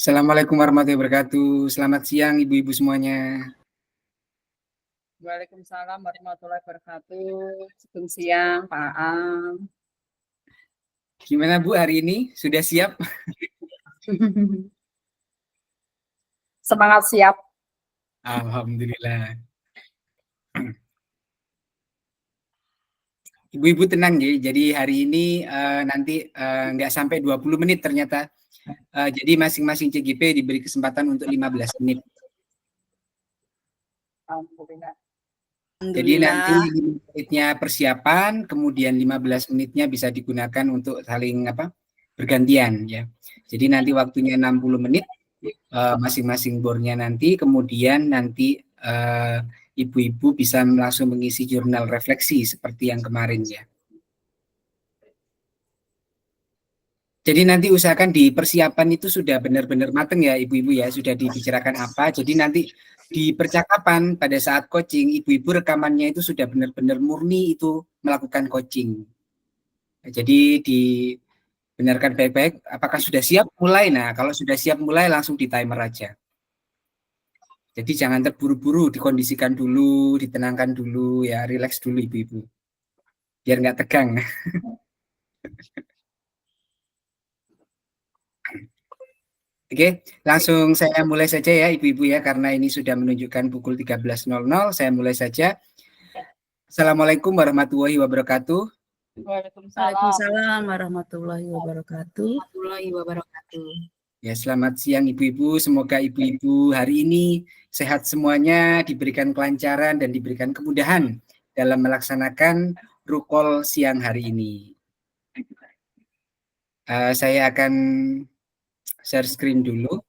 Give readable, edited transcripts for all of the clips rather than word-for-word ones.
Assalamualaikum warahmatullahi wabarakatuh. Selamat siang ibu-ibu semuanya. Waalaikumsalam warahmatullahi wabarakatuh. Selamat siang, Pak Am. Gimana Bu hari ini? Sudah siap? Semangat siap. Alhamdulillah. Ibu-ibu tenang ya. Jadi hari ini nanti nggak sampai 20 menit ternyata. Jadi masing-masing CGP diberi kesempatan untuk 15 menit. Alhamdulillah. Jadi nanti 5 menitnya persiapan, kemudian 15 menitnya bisa digunakan untuk saling bergantian ya. Jadi nanti waktunya 60 menit masing-masing bornya nanti, kemudian nanti ibu-ibu bisa langsung mengisi jurnal refleksi seperti yang kemarin ya. Jadi nanti usahakan di persiapan itu sudah benar-benar mateng ya ibu-ibu ya, sudah dibicarakan apa. Jadi nanti di percakapan pada saat coaching, ibu-ibu rekamannya itu sudah benar-benar murni itu melakukan coaching. Jadi dibenarkan baik-baik, apakah sudah siap mulai? Nah, kalau sudah siap mulai langsung di timer aja. Jadi jangan terburu-buru, dikondisikan dulu, ditenangkan dulu ya, rileks dulu ibu-ibu. Biar nggak tegang. Oke, langsung saya mulai saja ya ibu-ibu ya, karena ini sudah menunjukkan pukul 13.00, saya mulai saja. Assalamualaikum warahmatullahi wabarakatuh. Waalaikumsalam warahmatullahi wabarakatuh. Ya, selamat siang ibu-ibu, semoga ibu-ibu hari ini sehat semuanya, diberikan kelancaran dan diberikan kemudahan dalam melaksanakan rukol siang hari ini. Saya akan share screen dulu.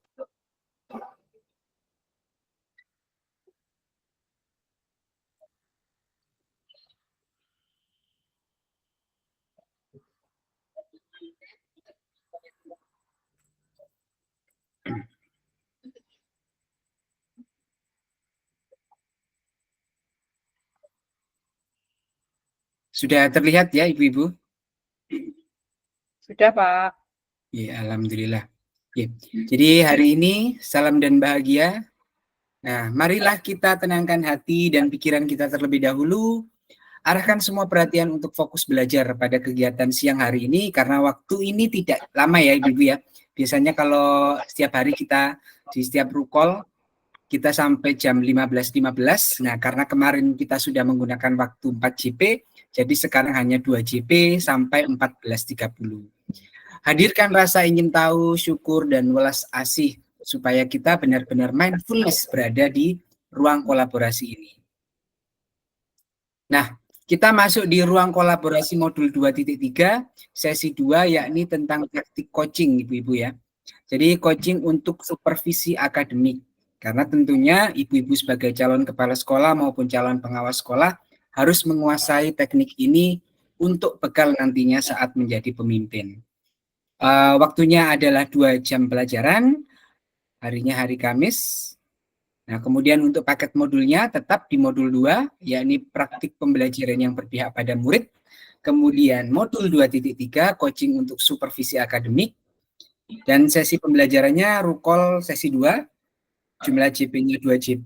Sudah terlihat ya ibu-ibu? Sudah, Pak. Ya, alhamdulillah. Ya. Jadi hari ini salam dan bahagia. Nah, marilah kita tenangkan hati dan pikiran kita terlebih dahulu. Arahkan semua perhatian untuk fokus belajar pada kegiatan siang hari ini karena waktu ini tidak lama ya ibu-ibu ya. Biasanya kalau setiap hari kita di setiap rukol kita sampai jam 15.15. Nah, karena kemarin kita sudah menggunakan waktu 4 JP, jadi sekarang hanya 2 JP sampai 14.30. Hadirkan rasa ingin tahu, syukur, dan welas asih supaya kita benar-benar mindfulness berada di ruang kolaborasi ini. Nah, kita masuk di ruang kolaborasi modul 2.3, sesi 2, yakni tentang praktik coaching, ibu-ibu ya. Jadi coaching untuk supervisi akademik. Karena tentunya ibu-ibu sebagai calon kepala sekolah maupun calon pengawas sekolah harus menguasai teknik ini untuk bekal nantinya saat menjadi pemimpin. Waktunya adalah 2 jam pelajaran, harinya hari Kamis. Nah, kemudian untuk paket modulnya tetap di modul 2, yakni praktik pembelajaran yang berpihak pada murid. Kemudian modul 2.3, coaching untuk supervisi akademik. Dan sesi pembelajarannya rukol sesi 2, jumlah JP-nya 2 JP.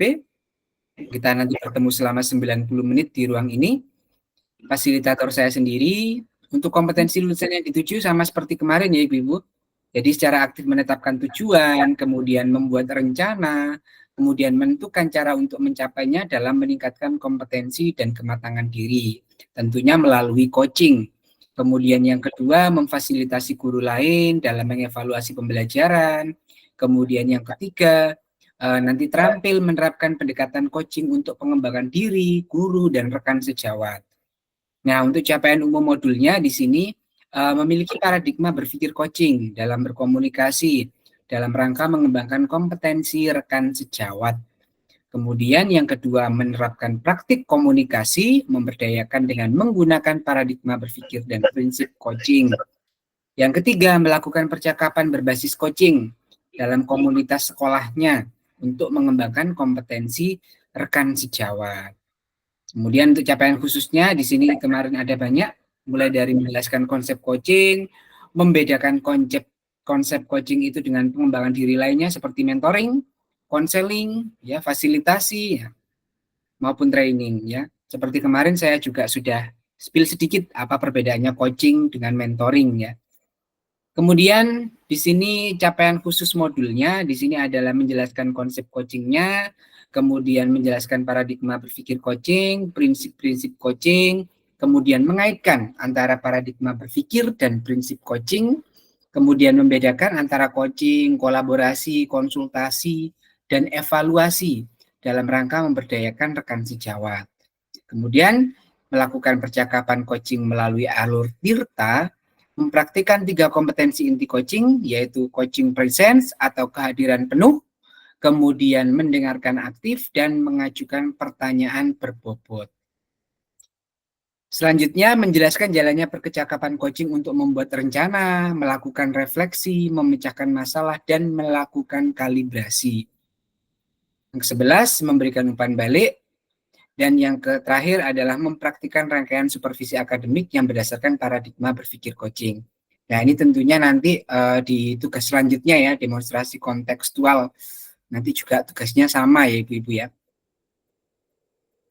Kita nanti bertemu selama 90 menit di ruang ini. Fasilitator saya sendiri. Untuk kompetensi lulusan yang dituju sama seperti kemarin ya ibu-ibu. Jadi secara aktif menetapkan tujuan, kemudian membuat rencana, kemudian menentukan cara untuk mencapainya dalam meningkatkan kompetensi dan kematangan diri. Tentunya melalui coaching. Kemudian yang kedua, memfasilitasi guru lain dalam mengevaluasi pembelajaran. Kemudian yang ketiga, nanti terampil menerapkan pendekatan coaching untuk pengembangan diri, guru, dan rekan sejawat. Nah, untuk capaian umum modulnya di sini memiliki paradigma berpikir coaching dalam berkomunikasi dalam rangka mengembangkan kompetensi rekan sejawat. Kemudian yang kedua, menerapkan praktik komunikasi, memberdayakan dengan menggunakan paradigma berpikir dan prinsip coaching. Yang ketiga, melakukan percakapan berbasis coaching dalam komunitas sekolahnya untuk mengembangkan kompetensi rekan sejawat. Kemudian untuk capaian khususnya di sini kemarin ada banyak, mulai dari menjelaskan konsep coaching, membedakan konsep coaching itu dengan pengembangan diri lainnya seperti mentoring, konseling, ya, fasilitasi, ya, maupun training, ya. Seperti kemarin saya juga sudah spill sedikit apa perbedaannya coaching dengan mentoring, ya. Kemudian di sini capaian khusus modulnya di sini adalah menjelaskan konsep coachingnya, kemudian menjelaskan paradigma berpikir coaching, prinsip-prinsip coaching, kemudian mengaitkan antara paradigma berpikir dan prinsip coaching, kemudian membedakan antara coaching, kolaborasi, konsultasi, dan evaluasi dalam rangka memberdayakan rekan sejawat. Kemudian melakukan percakapan coaching melalui alur Tirta, mempraktikkan 3 kompetensi inti coaching, yaitu coaching presence atau kehadiran penuh, kemudian mendengarkan aktif, dan mengajukan pertanyaan berbobot. Selanjutnya, menjelaskan jalannya percakapan coaching untuk membuat rencana, melakukan refleksi, memecahkan masalah, dan melakukan kalibrasi. Yang ke-11, memberikan umpan balik. Dan yang terakhir adalah mempraktikkan rangkaian supervisi akademik yang berdasarkan paradigma berpikir coaching. Nah, ini tentunya nanti di tugas selanjutnya ya, demonstrasi kontekstual. Nanti juga tugasnya sama ya Ibu-Ibu ya.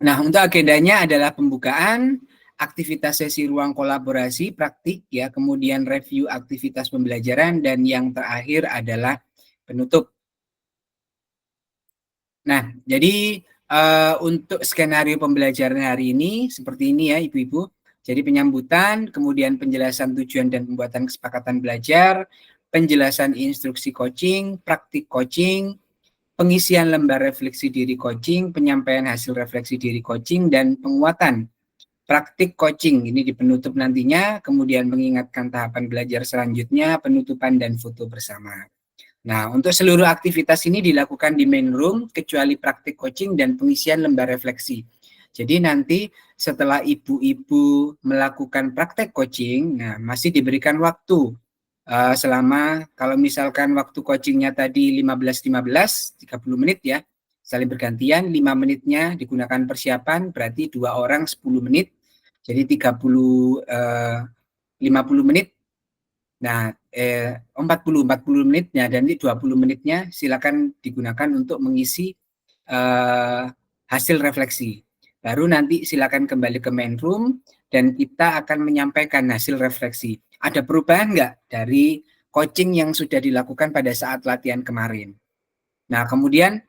Nah, untuk agendanya adalah pembukaan, aktivitas sesi ruang kolaborasi, praktik ya, kemudian review aktivitas pembelajaran, dan yang terakhir adalah penutup. Nah, jadi untuk skenario pembelajaran hari ini seperti ini ya Ibu-Ibu. Jadi penyambutan, kemudian penjelasan tujuan dan pembuatan kesepakatan belajar, penjelasan instruksi coaching, praktik coaching, pengisian lembar refleksi diri coaching, penyampaian hasil refleksi diri coaching, dan penguatan praktik coaching. Ini di penutup nantinya, kemudian mengingatkan tahapan belajar selanjutnya, penutupan dan foto bersama. Nah, untuk seluruh aktivitas ini dilakukan di main room, kecuali praktik coaching dan pengisian lembar refleksi. Jadi nanti setelah ibu-ibu melakukan praktek coaching, nah masih diberikan waktu selama, kalau misalkan waktu coachingnya tadi 15-15, 30 menit ya, saling bergantian, 5 menitnya digunakan persiapan, berarti 2 orang 10 menit, jadi 50 menit. Nah, 40 menitnya dan 20 menitnya silakan digunakan untuk mengisi hasil refleksi. Baru nanti silakan kembali ke main room dan kita akan menyampaikan hasil refleksi. Ada perubahan nggak dari coaching yang sudah dilakukan pada saat latihan kemarin? Nah, kemudian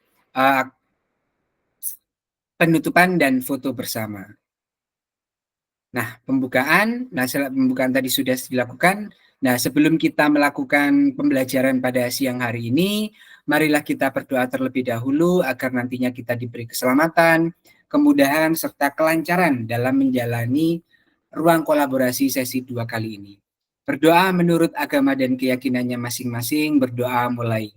penutupan dan foto bersama. Nah, pembukaan tadi sudah dilakukan. Nah, sebelum kita melakukan pembelajaran pada siang hari ini, marilah kita berdoa terlebih dahulu agar nantinya kita diberi keselamatan, kemudahan, serta kelancaran dalam menjalani ruang kolaborasi sesi 2 kali ini. Berdoa menurut agama dan keyakinannya masing-masing, berdoa mulai.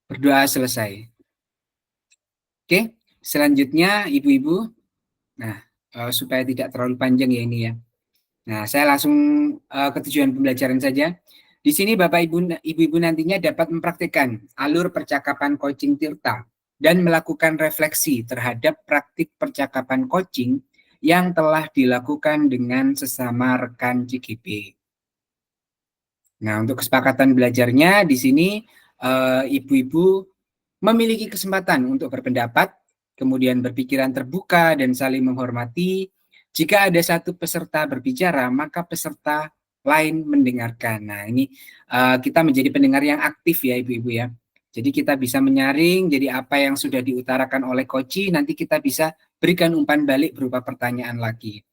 Berdoa selesai. Oke, selanjutnya Ibu-Ibu. Nah, supaya tidak terlalu panjang ya ini ya. Nah, saya langsung ke tujuan pembelajaran saja. Di sini Bapak Ibu-Ibu nantinya dapat mempraktikkan alur percakapan coaching Tirta dan melakukan refleksi terhadap praktik percakapan coaching yang telah dilakukan dengan sesama rekan CGP. Nah, untuk kesepakatan belajarnya di sini Ibu-Ibu memiliki kesempatan untuk berpendapat, kemudian berpikiran terbuka dan saling menghormati. Jika ada satu peserta berbicara, maka peserta lain mendengarkan. Nah, ini kita menjadi pendengar yang aktif ya Ibu-Ibu ya. Jadi kita bisa menyaring, jadi apa yang sudah diutarakan oleh coach, nanti kita bisa berikan umpan balik berupa pertanyaan lagi.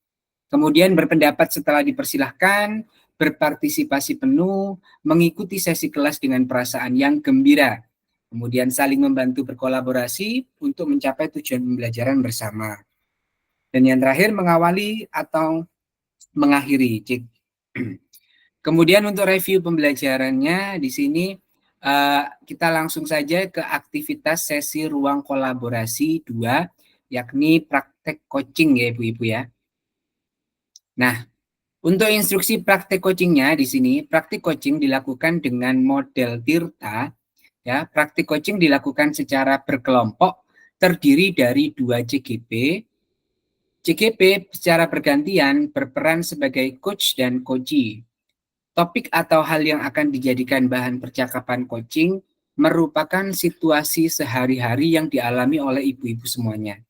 Kemudian berpendapat setelah dipersilahkan, berpartisipasi penuh, mengikuti sesi kelas dengan perasaan yang gembira. Kemudian saling membantu berkolaborasi untuk mencapai tujuan pembelajaran bersama. Dan yang terakhir mengawali atau mengakhiri. Kemudian untuk review pembelajarannya di sini kita langsung saja ke aktivitas sesi ruang kolaborasi 2, yakni praktek coaching ya Ibu-Ibu ya. Nah, untuk instruksi praktek coachingnya di sini, praktik coaching dilakukan dengan model Tirta. Ya, praktik coaching dilakukan secara berkelompok, terdiri dari 2 CGP, CGP secara bergantian berperan sebagai coach dan coachee. Topik atau hal yang akan dijadikan bahan percakapan coaching merupakan situasi sehari-hari yang dialami oleh ibu-ibu semuanya.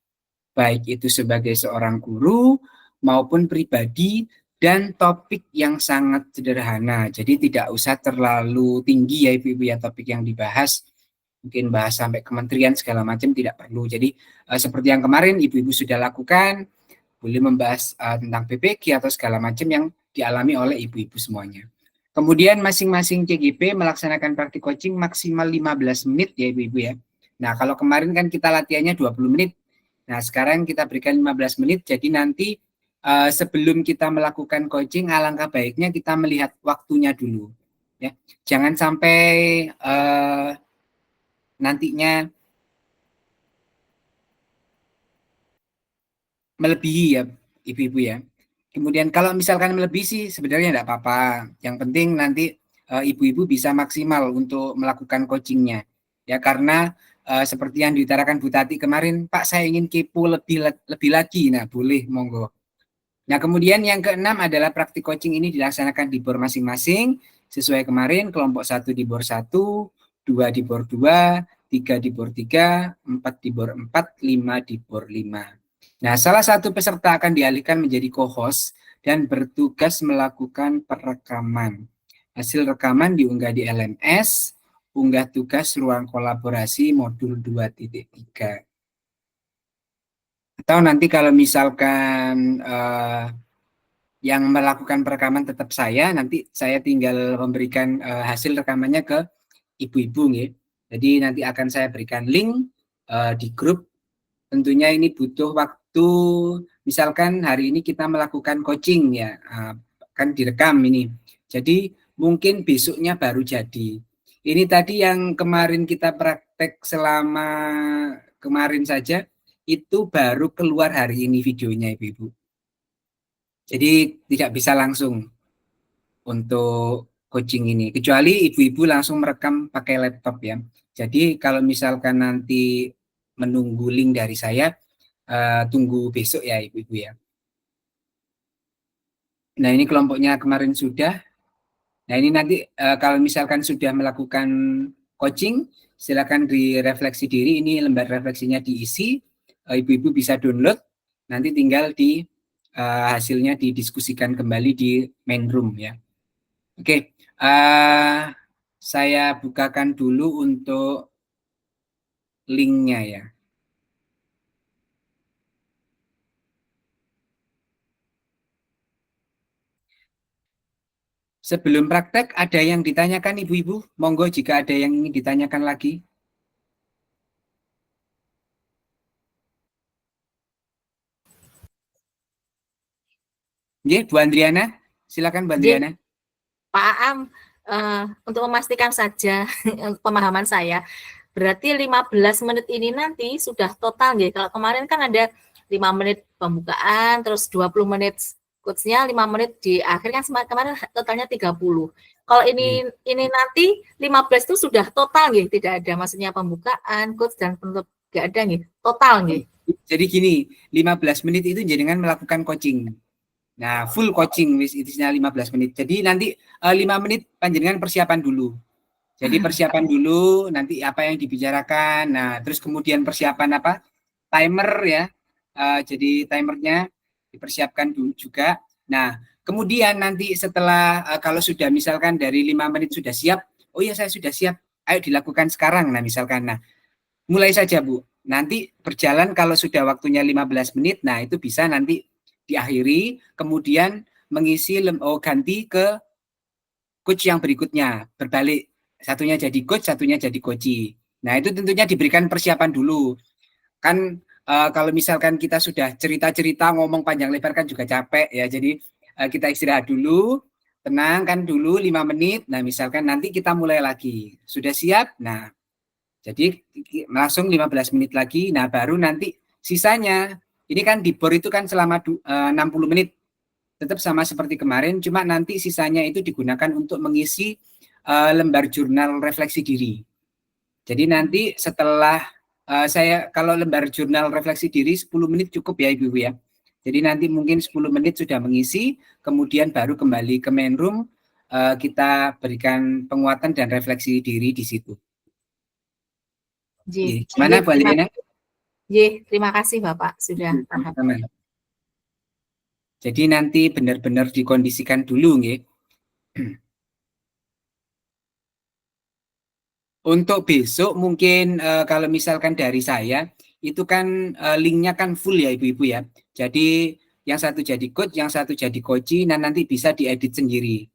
Baik itu sebagai seorang guru maupun pribadi, dan topik yang sangat sederhana. Jadi tidak usah terlalu tinggi ya ibu-ibu ya topik yang dibahas. Mungkin bahas sampai kementerian segala macam tidak perlu. Jadi seperti yang kemarin ibu-ibu sudah lakukan, boleh membahas tentang PPG atau segala macam yang dialami oleh ibu-ibu semuanya. Kemudian masing-masing CGP melaksanakan praktik coaching maksimal 15 menit ya ibu-ibu ya. Nah kalau kemarin kan kita latihannya 20 menit. Nah sekarang kita berikan 15 menit, jadi nanti sebelum kita melakukan coaching alangkah baiknya kita melihat waktunya dulu. Ya. Jangan sampai nantinya melebihi ya ibu-ibu ya. Kemudian kalau misalkan melebihi sih sebenarnya tidak apa-apa. Yang penting nanti ibu-ibu bisa maksimal untuk melakukan coachingnya. Ya karena seperti yang diutarakan Bu Tati kemarin, Pak saya ingin kepo lebih lagi. Nah boleh, monggo. Nah kemudian yang keenam adalah praktik coaching ini dilaksanakan di BOR masing-masing. Sesuai kemarin kelompok 1 di BOR 1, 2 di BOR 2, 3 di BOR 3, 4 di BOR 4, 5 di BOR 5. Nah, salah satu peserta akan dialihkan menjadi co-host dan bertugas melakukan perekaman. Hasil rekaman diunggah di LMS, unggah tugas ruang kolaborasi modul 2.3. Atau nanti kalau misalkan yang melakukan perekaman tetap saya, nanti saya tinggal memberikan hasil rekamannya ke ibu-ibu. Jadi nanti akan saya berikan link di grup. Tentunya ini butuh waktu, misalkan hari ini kita melakukan coaching ya, kan direkam ini. Jadi mungkin besoknya baru jadi. Ini tadi yang kemarin kita praktek selama kemarin saja, itu baru keluar hari ini videonya ibu-ibu. Jadi tidak bisa langsung untuk coaching ini, kecuali ibu-ibu langsung merekam pakai laptop ya. Jadi kalau misalkan nanti menunggu link dari saya, tunggu besok ya ibu-ibu ya. Nah ini kelompoknya kemarin sudah. Nah ini nanti kalau misalkan sudah melakukan coaching, silakan direfleksi diri. Ini lembar refleksinya diisi, ibu-ibu bisa download. Nanti tinggal di hasilnya didiskusikan kembali di main room ya. Oke, saya bukakan dulu untuk linknya ya. Sebelum praktek, ada yang ditanyakan ibu-ibu? Monggo jika ada yang ingin ditanyakan lagi. Ya, Bu Andriana, silakan Bu Andriana. Pak Am, untuk memastikan saja pemahaman saya, berarti 15 menit ini nanti sudah total ya. Kalau kemarin kan ada 5 menit pembukaan, terus 20 menit coach-nya, 5 menit di akhir kan kemarin totalnya 30. Kalau ini nanti 15 itu sudah total ya, tidak ada maksudnya pembukaan, coach dan penutup, enggak ada nih, total nih. Jadi gini, 15 menit itu jenengan melakukan coaching. Nah, full coaching isinya 15 menit. Jadi nanti 5 menit panjenengan persiapan dulu. Jadi persiapan dulu nanti apa yang dibicarakan. Nah, terus kemudian persiapan apa? Timer ya. Jadi timernya dipersiapkan dulu juga. Nah, kemudian nanti setelah kalau sudah misalkan dari 5 menit sudah siap, oh ya saya sudah siap, ayo dilakukan sekarang. Nah, misalkan, nah mulai saja Bu. Nanti berjalan kalau sudah waktunya 15 menit, nah itu bisa nanti diakhiri, kemudian mengisi ganti ke coach yang berikutnya, berbalik. Satunya jadi coach, satunya jadi coachee. Nah, itu tentunya diberikan persiapan dulu. Kan kalau misalkan kita sudah cerita-cerita ngomong panjang lebar kan juga capek ya. Jadi kita istirahat dulu, tenangkan dulu 5 menit. Nah, misalkan nanti kita mulai lagi. Sudah siap? Nah, jadi langsung 15 menit lagi. Nah, baru nanti sisanya ini kan di BOR itu kan selama 60 menit. Tetap sama seperti kemarin, cuma nanti sisanya itu digunakan untuk mengisi lembar jurnal refleksi diri. Jadi nanti setelah saya kalau lembar jurnal refleksi diri 10 menit cukup ya Ibu ya. Jadi nanti mungkin 10 menit sudah mengisi, kemudian baru kembali ke main room, kita berikan penguatan dan refleksi diri di situ. Gimana Bu Andriana? Terima kasih Bapak sudah paham. Jadi nanti benar-benar dikondisikan dulu nggih. Untuk besok mungkin kalau misalkan dari saya itu kan linknya kan full ya Ibu-ibu ya. Jadi yang satu jadi coach, yang satu jadi coach, nah nanti bisa diedit sendiri.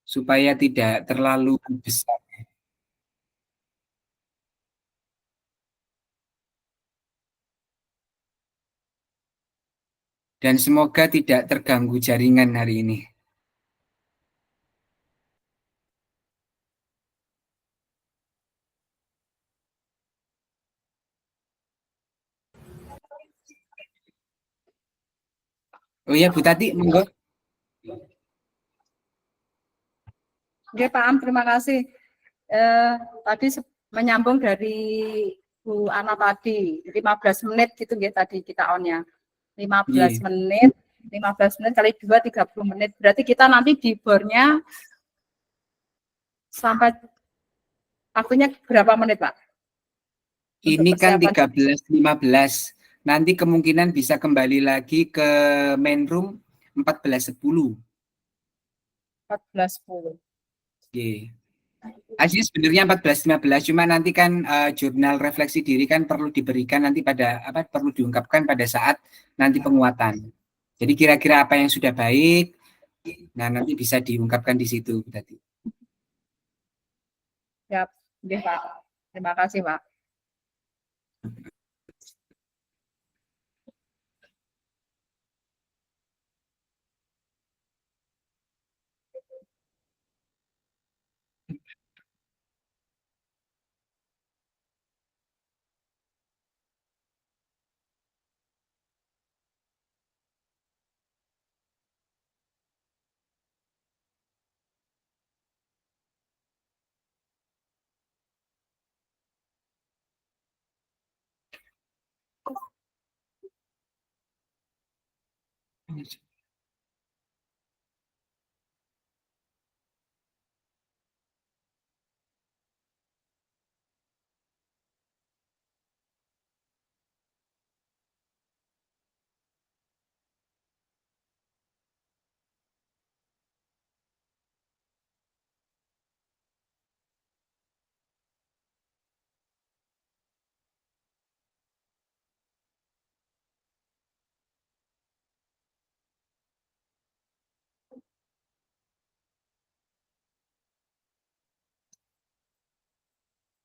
Supaya tidak terlalu besar. Dan semoga tidak terganggu jaringan hari ini. Oh ya Bu Tati, monggo. Oke, Pak Am, terima kasih. Tadi menyambung dari Bu Ana tadi, 15 menit gitu ya tadi kita on-nya. 15 menit, 15 menit kali 2, 30 menit. Berarti kita nanti di bornya sampai waktunya berapa menit, Pak? Ini kan 13.15. Nanti kemungkinan bisa kembali lagi ke main room 14.10. 14.10. Oke. Aslinya sebenarnya 14.15, cuma nanti kan jurnal refleksi diri kan perlu diberikan nanti pada perlu diungkapkan pada saat nanti penguatan. Jadi kira-kira apa yang sudah baik, nah nanti bisa diungkapkan di situ tadi. Siap, ya, Pak. Terima kasih, Pak.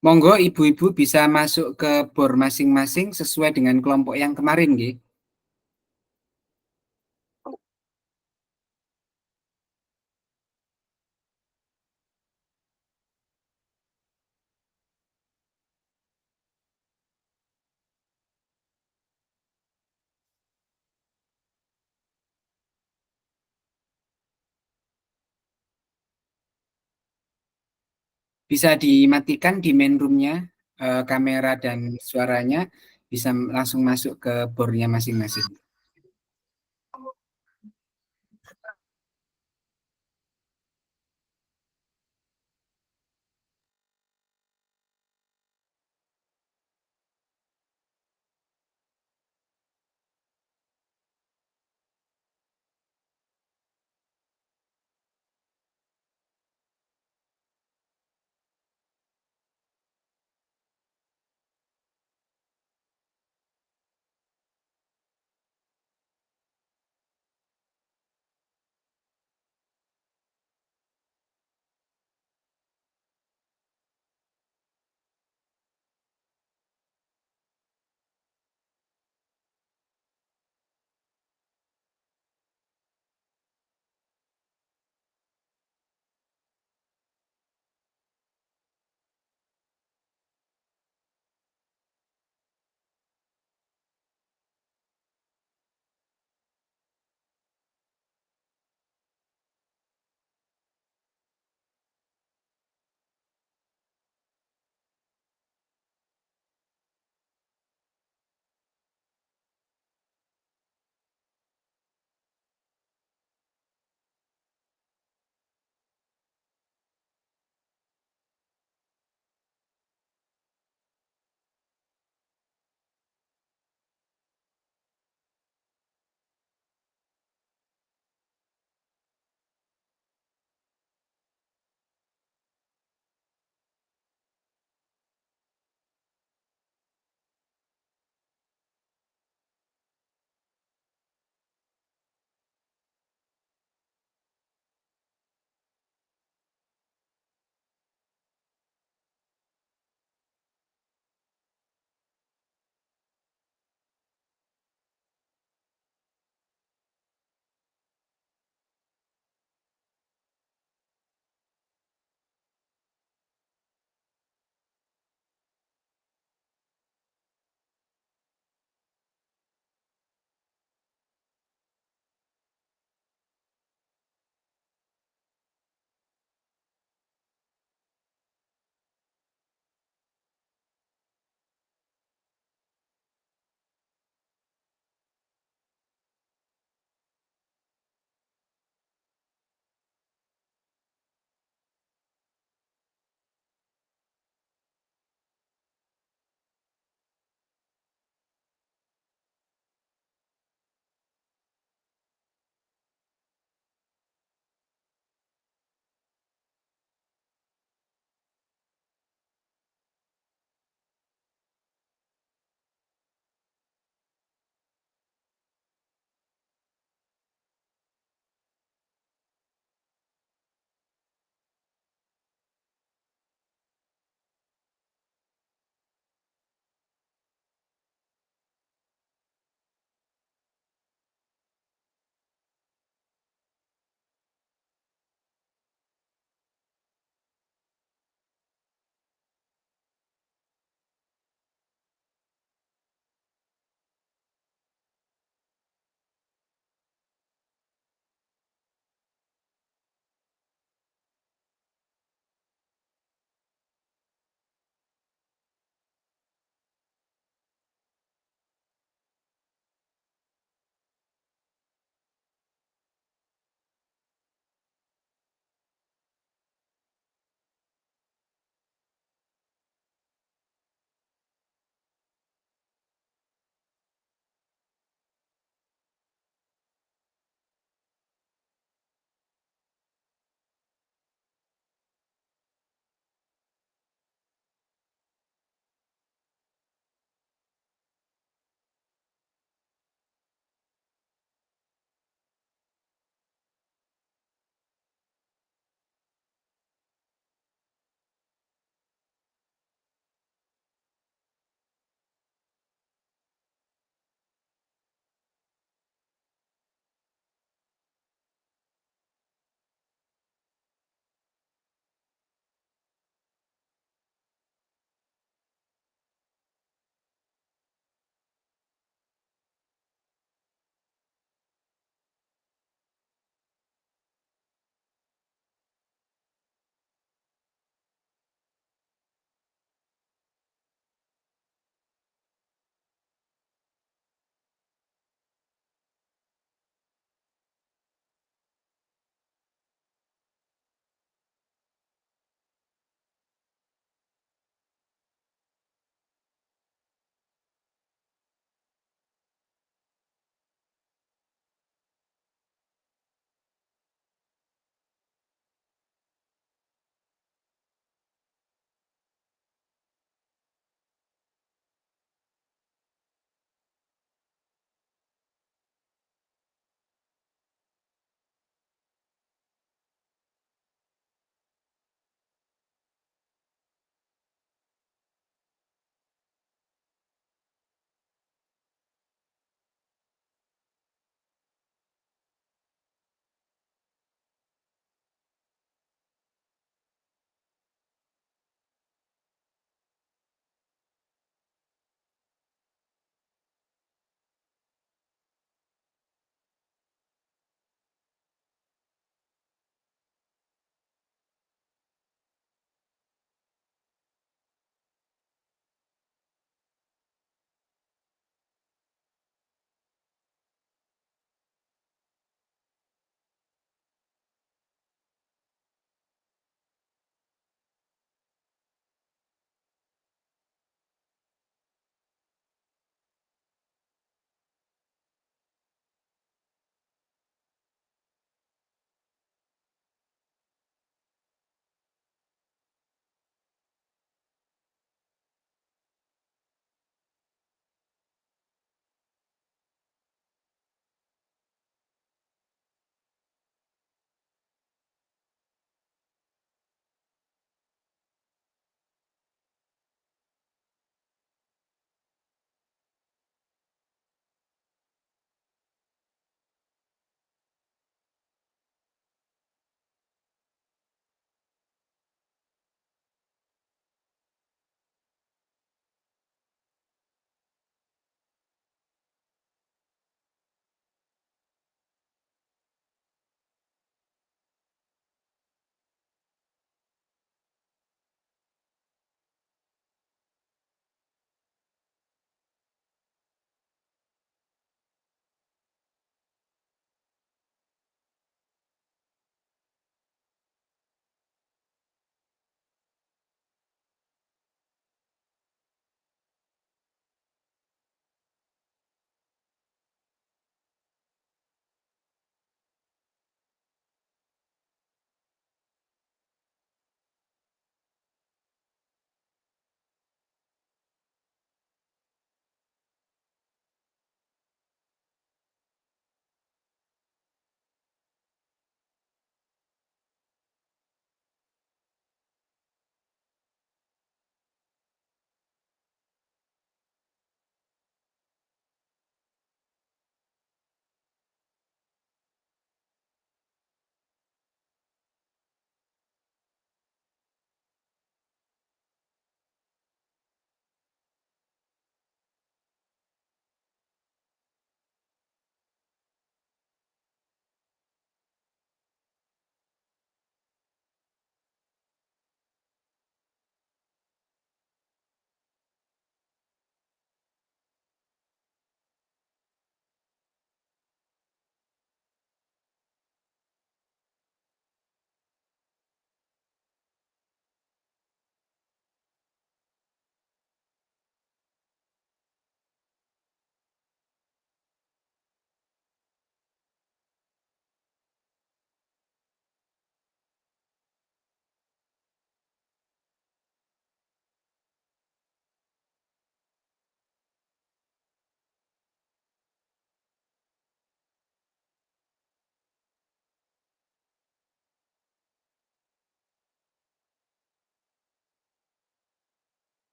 Monggo ibu-ibu bisa masuk ke bor masing-masing sesuai dengan kelompok yang kemarin, nggih. Bisa dimatikan di main room-nya, kamera dan suaranya, bisa langsung masuk ke bornya masing-masing.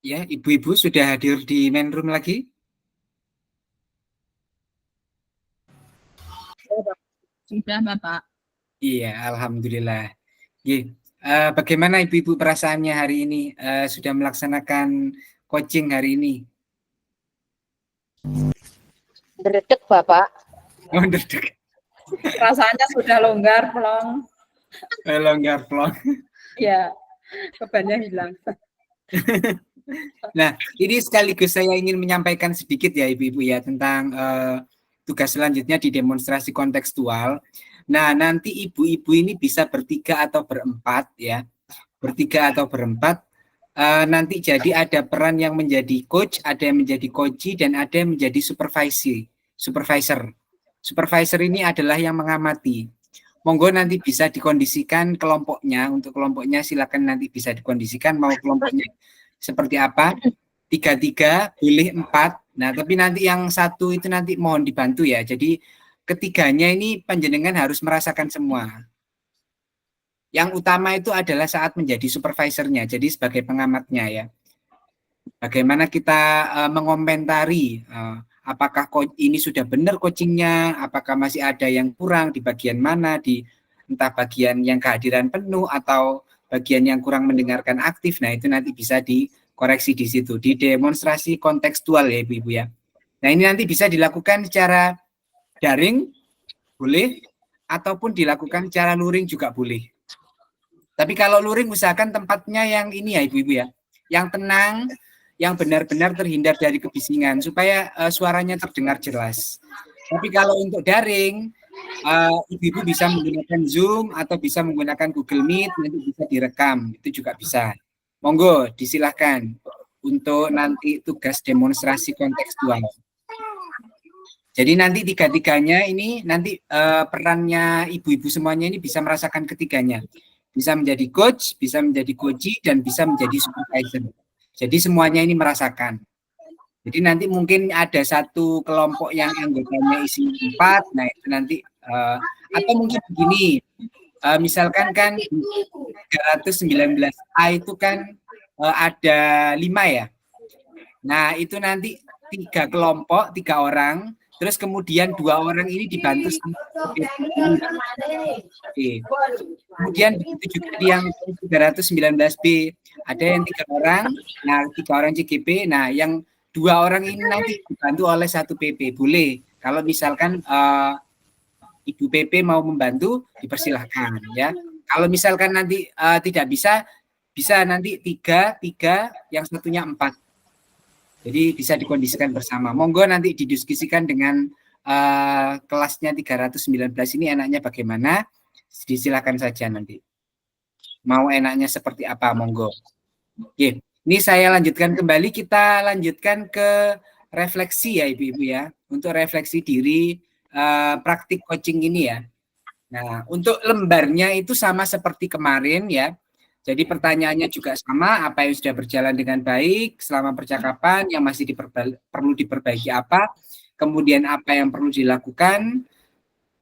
Ya, ibu-ibu sudah hadir di main room lagi? Sudah, Bapak. Iya, alhamdulillah. Bagaimana ibu-ibu perasaannya hari ini? Sudah melaksanakan coaching hari ini? Dredeg Bapak. Oh, deg-deg. Rasanya sudah longgar, plong. Longgar vlog. Ya, bebannya hilang. Nah, ini sekaligus saya ingin menyampaikan sedikit ya ibu-ibu ya tentang tugas selanjutnya di demonstrasi kontekstual. Nah, nanti ibu-ibu ini bisa bertiga atau berempat ya. Bertiga atau berempat. Nanti jadi ada peran yang menjadi coach, ada yang menjadi coachee, dan ada yang menjadi supervisor. Supervisor ini adalah yang mengamati. Monggo nanti bisa dikondisikan kelompoknya. Untuk kelompoknya silakan nanti bisa dikondisikan mau kelompoknya seperti apa. 3-3, boleh 4. Nah, tapi nanti yang satu itu nanti mohon dibantu ya. Jadi ketiganya ini panjenengan harus merasakan semua. Yang utama itu adalah saat menjadi supervisornya, jadi sebagai pengamatnya ya. Bagaimana kita mengomentari apakah ini sudah benar coachingnya, apakah masih ada yang kurang di bagian mana, di entah bagian yang kehadiran penuh atau bagian yang kurang mendengarkan aktif. Nah, itu nanti bisa dikoreksi di situ, di demonstrasi kontekstual ya ibu-ibu ya. Nah, ini nanti bisa dilakukan secara daring, boleh, ataupun dilakukan secara luring juga boleh. Tapi kalau luring usahakan tempatnya yang ini ya ibu-ibu ya, yang tenang, yang benar-benar terhindar dari kebisingan supaya suaranya terdengar jelas. Tapi kalau untuk daring, ibu-ibu bisa menggunakan Zoom atau bisa menggunakan Google Meet, nanti bisa direkam, itu juga bisa. Monggo, disilahkan untuk nanti tugas demonstrasi kontekstual. Jadi nanti tiga-tiganya ini nanti perannya ibu-ibu semuanya ini bisa merasakan ketiganya. Bisa menjadi coach, bisa menjadi coachee, dan bisa menjadi supervisor. Jadi semuanya ini merasakan. Jadi nanti mungkin ada satu kelompok yang anggotanya isi 4, nah itu nanti atau mungkin begini, misalkan kan 319A itu kan ada 5 ya. Nah itu nanti 3 kelompok, 3 orang, terus kemudian 2 orang ini dibantu sama Oke. Kemudian begitu juga di yang 319B, ada yang 3 orang, nah 3 orang CGP, nah yang 2 orang ini nanti dibantu oleh 1 PP, boleh. Kalau misalkan Ibu PP mau membantu, dipersilahkan ya. Kalau misalkan nanti tidak bisa, bisa nanti 3, yang satunya 4. Jadi bisa dikondisikan bersama. Monggo nanti didiskusikan dengan kelasnya 319 ini enaknya bagaimana, disilakan saja nanti. Mau enaknya seperti apa, monggo. Oke, ini saya lanjutkan kembali, kita lanjutkan ke refleksi ya ibu-ibu ya, untuk refleksi diri praktik coaching ini ya. Nah, untuk lembarnya itu sama seperti kemarin ya. Jadi pertanyaannya juga sama, apa yang sudah berjalan dengan baik selama percakapan, yang masih perlu diperbaiki apa, kemudian apa yang perlu dilakukan.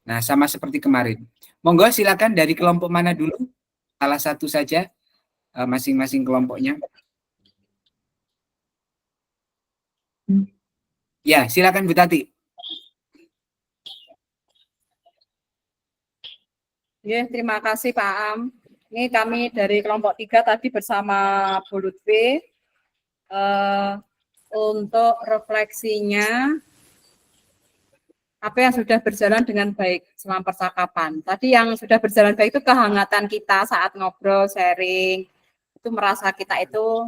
Nah, sama seperti kemarin. Monggo silakan dari kelompok mana dulu? Salah satu saja, masing-masing kelompoknya. Ya, silakan Bu Tati. Ya, terima kasih Pak Am. Ini kami dari kelompok 3 tadi bersama Bu Lutfi untuk refleksinya apa yang sudah berjalan dengan baik selama percakapan. Tadi yang sudah berjalan baik itu kehangatan kita saat ngobrol, sharing, itu merasa kita itu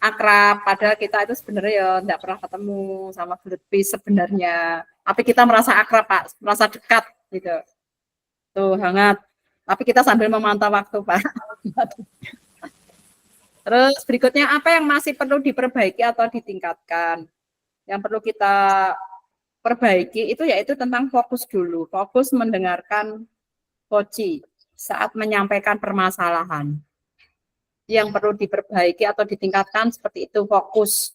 akrab, padahal kita itu sebenarnya ya tidak pernah ketemu sama Bu Lutfi sebenarnya. Tapi kita merasa akrab Pak, merasa dekat gitu. Tuh hangat. Tapi kita sambil memantau waktu, Pak. Terus berikutnya apa yang masih perlu diperbaiki atau ditingkatkan? Yang perlu kita perbaiki itu yaitu tentang fokus dulu. Fokus mendengarkan coachee saat menyampaikan permasalahan. Yang perlu diperbaiki atau ditingkatkan seperti itu, fokus.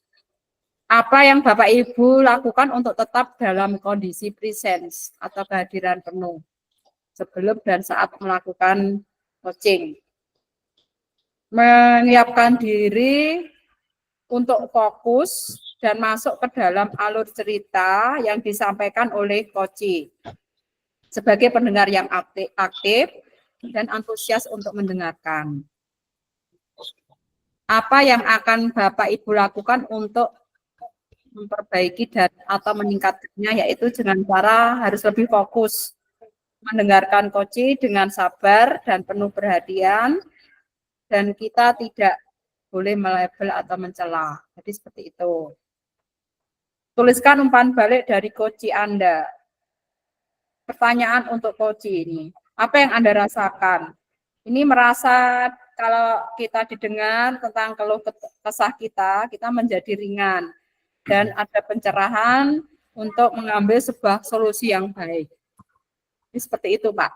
Apa yang Bapak Ibu lakukan untuk tetap dalam kondisi presence atau kehadiran penuh sebelum dan saat melakukan coaching. Menyiapkan diri untuk fokus dan masuk ke dalam alur cerita yang disampaikan oleh Koci sebagai pendengar yang aktif dan antusias untuk mendengarkan. Apa yang akan Bapak Ibu lakukan untuk memperbaiki dan atau meningkatkannya, yaitu dengan cara harus lebih fokus mendengarkan Koci dengan sabar dan penuh perhatian, dan kita tidak boleh melabel atau mencela. Jadi seperti itu. Tuliskan umpan balik dari Koci Anda. Pertanyaan untuk Koci ini. Apa yang Anda rasakan? Ini merasa kalau kita didengar tentang keluh kesah kita menjadi ringan. Dan ada pencerahan untuk mengambil sebuah solusi yang baik. Ini seperti itu, Pak.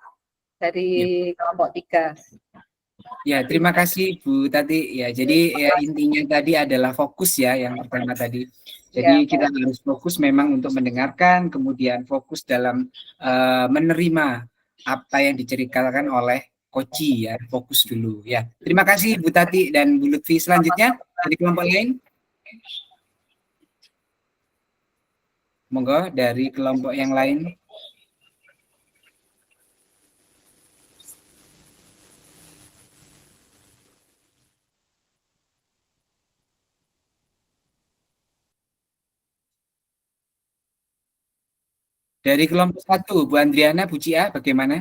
Dari kelompok 3. Ya, terima kasih Bu Tati. Ya, jadi ya, intinya tadi adalah fokus ya, yang pertama tadi. Jadi kita harus fokus memang untuk mendengarkan, kemudian fokus dalam menerima apa yang diceritakan oleh Koci ya, fokus dulu ya. Terima kasih Bu Tati dan Bu Lutfi. Selanjutnya dari kelompok lain. Monggo dari kelompok yang lain. Dari kelompok 1, Bu Andriana, Bu Cia, bagaimana?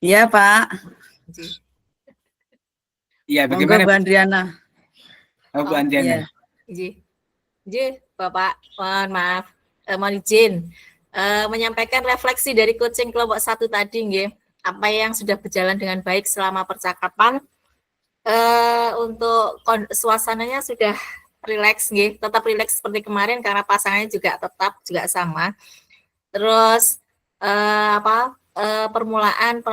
Iya, Pak. Iya, Monggo bagaimana Bu Andriana. Bu Andriana? Iya, Bapak, mohon maaf, mohon izin menyampaikan refleksi dari coaching kelompok 1 tadi, nggih. Apa yang sudah berjalan dengan baik selama percakapan. Untuk suasananya sudah rileks, nggih, tetap rileks seperti kemarin karena pasangannya juga tetap juga sama. Terus permulaan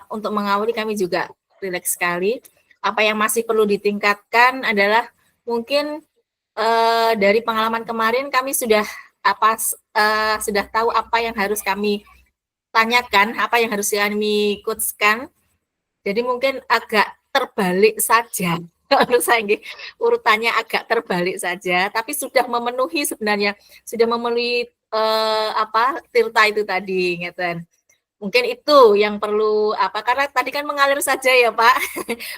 untuk mengawali kami juga rileks sekali. Apa yang masih perlu ditingkatkan adalah mungkin dari pengalaman kemarin kami sudah sudah tahu apa yang harus kami tanyakan, apa yang harus kami coachkan. Jadi mungkin agak terbalik saja. Menurut saya urutannya agak terbalik saja, tapi sudah memenuhi sebenarnya, sudah memenuhi tirta itu tadi, ngeten. Mungkin itu yang perlu karena tadi kan mengalir saja ya Pak,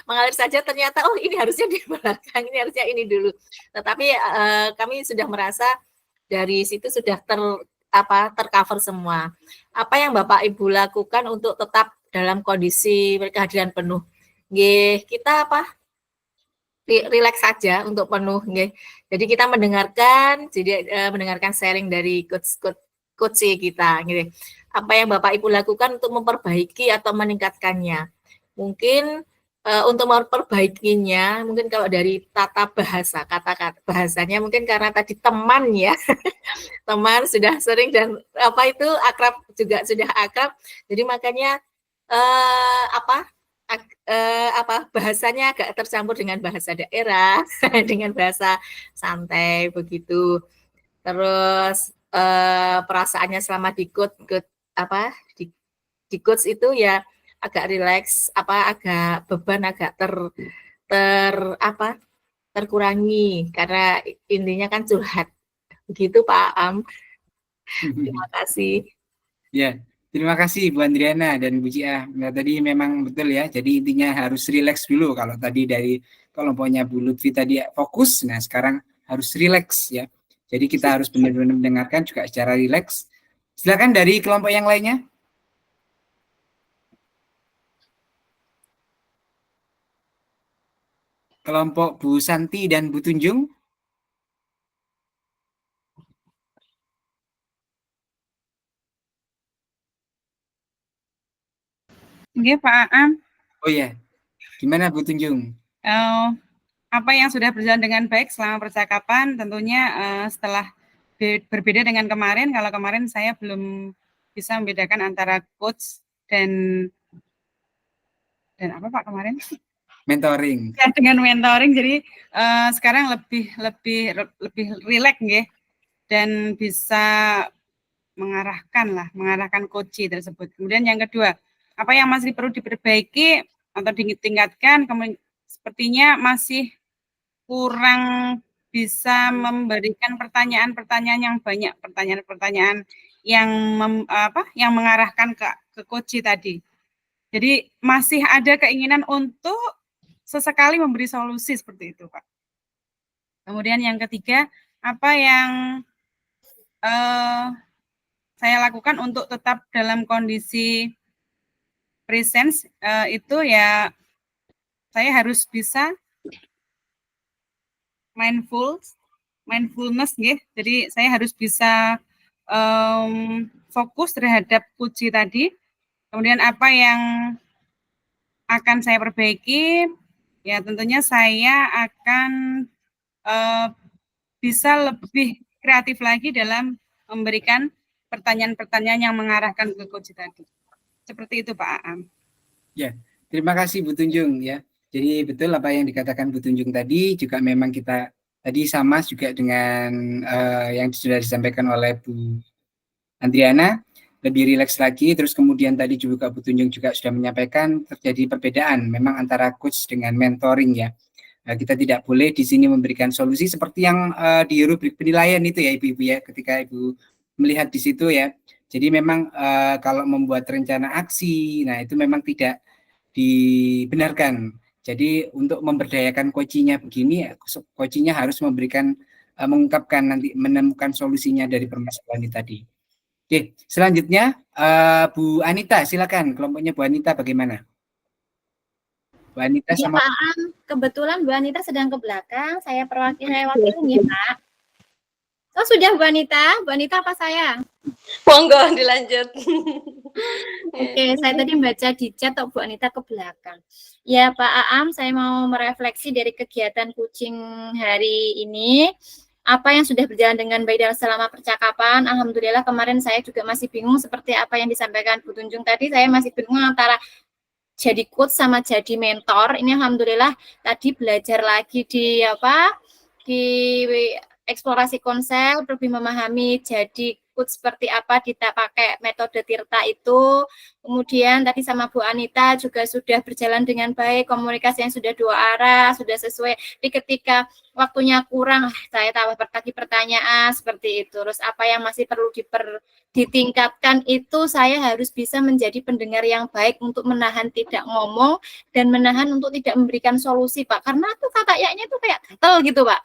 mengalir saja ternyata oh ini harusnya di belakang, ini harusnya ini dulu. Tetapi kami sudah merasa dari situ sudah tercover semua. Apa yang Bapak Ibu lakukan untuk tetap dalam kondisi kehadiran penuh? Kita rileks saja untuk penuh, jadi kita mendengarkan, mendengarkan sharing dari coach kita, apa yang Bapak Ibu lakukan untuk memperbaiki atau meningkatkannya. Mungkin untuk memperbaikinya, mungkin kalau dari tata bahasa, kata-kata bahasanya mungkin karena tadi teman ya, teman sudah sering dan akrab juga sudah akrab, jadi makanya bahasanya agak tercampur dengan bahasa daerah, dengan bahasa santai begitu. Terus perasaannya selama di coach itu ya agak rileks, agak beban agak terkurangi karena intinya kan curhat. Begitu Pak Am. Terima kasih. Ya. Terima kasih Bu Andriana dan Bu Cia. Nah, tadi memang betul ya. Jadi intinya harus rileks dulu. Kalau tadi dari kelompoknya Bu Lutfi tadi fokus, nah sekarang harus rileks ya. Jadi kita harus benar-benar mendengarkan juga secara rileks. Silakan dari kelompok yang lainnya. Kelompok Bu Santi dan Bu Tunjung. Nggih, Pak Aam. Oh ya, gimana Bu Tunjung? Apa yang sudah berjalan dengan baik selama percakapan, tentunya setelah berbeda dengan kemarin, kalau kemarin saya belum bisa membedakan antara coach dan apa Pak kemarin? Mentoring. Ya, dengan mentoring, jadi sekarang lebih rileks, nggih, dan bisa mengarahkan coach tersebut. Kemudian yang kedua, apa yang masih perlu diperbaiki atau ditingkatkan, sepertinya masih kurang bisa memberikan pertanyaan-pertanyaan yang banyak, pertanyaan-pertanyaan yang yang mengarahkan ke coach tadi. Jadi masih ada keinginan untuk sesekali memberi solusi seperti itu, Pak. Kemudian yang ketiga, apa yang saya lakukan untuk tetap dalam kondisi presence itu ya saya harus bisa mindfulness gitu. Jadi saya harus bisa fokus terhadap kunci tadi. Kemudian apa yang akan saya perbaiki, ya tentunya saya akan bisa lebih kreatif lagi dalam memberikan pertanyaan-pertanyaan yang mengarahkan ke coach tadi. Seperti itu Pak Aam. Ya, terima kasih Bu Tunjung ya. Jadi betul apa yang dikatakan Bu Tunjung tadi, juga memang kita tadi sama juga dengan yang sudah disampaikan oleh Bu Andriana, lebih rileks lagi. Terus kemudian tadi juga Bu Tunjung juga sudah menyampaikan terjadi perbedaan memang antara coach dengan mentoring ya. Kita tidak boleh di sini memberikan solusi seperti yang di rubrik penilaian itu ya Ibu-ibu ya, ketika Ibu melihat di situ ya. Jadi memang kalau membuat rencana aksi, nah itu memang tidak dibenarkan. Jadi untuk memberdayakan coaching-nya begini, coaching-nya harus memberikan mengungkapkan nanti menemukan solusinya dari permasalahan ini tadi. Oke, selanjutnya Bu Anita, silakan kelompoknya Bu Anita bagaimana? Bu Anita Ya, sama Pak Am, kebetulan Bu Anita sedang ke belakang, saya wakilin ya Pak. Oh sudah Bu Anita apa saya? Monggo dilanjut. Oke, saya tadi baca di chat Bu Anita ke belakang. Ya Pak Aam, saya mau merefleksi dari kegiatan coaching hari ini. Apa yang sudah berjalan dengan baik dalam selama percakapan. Alhamdulillah kemarin saya juga masih bingung seperti apa yang disampaikan Bu Tunjung tadi. Saya masih bingung antara jadi coach sama jadi mentor. Ini alhamdulillah tadi belajar lagi di eksplorasi konsep, lebih memahami jadi coach seperti apa, kita pakai metode Tirta itu. Kemudian tadi sama Bu Anita juga sudah berjalan dengan baik, komunikasi yang sudah dua arah, sudah sesuai. Jadi ketika waktunya kurang, saya tambah lagi pertanyaan seperti itu. Terus apa yang masih perlu ditingkatkan itu, saya harus bisa menjadi pendengar yang baik untuk menahan tidak ngomong dan menahan untuk tidak memberikan solusi, Pak. Karena tuh kayaknya tuh kayak gatel gitu, Pak.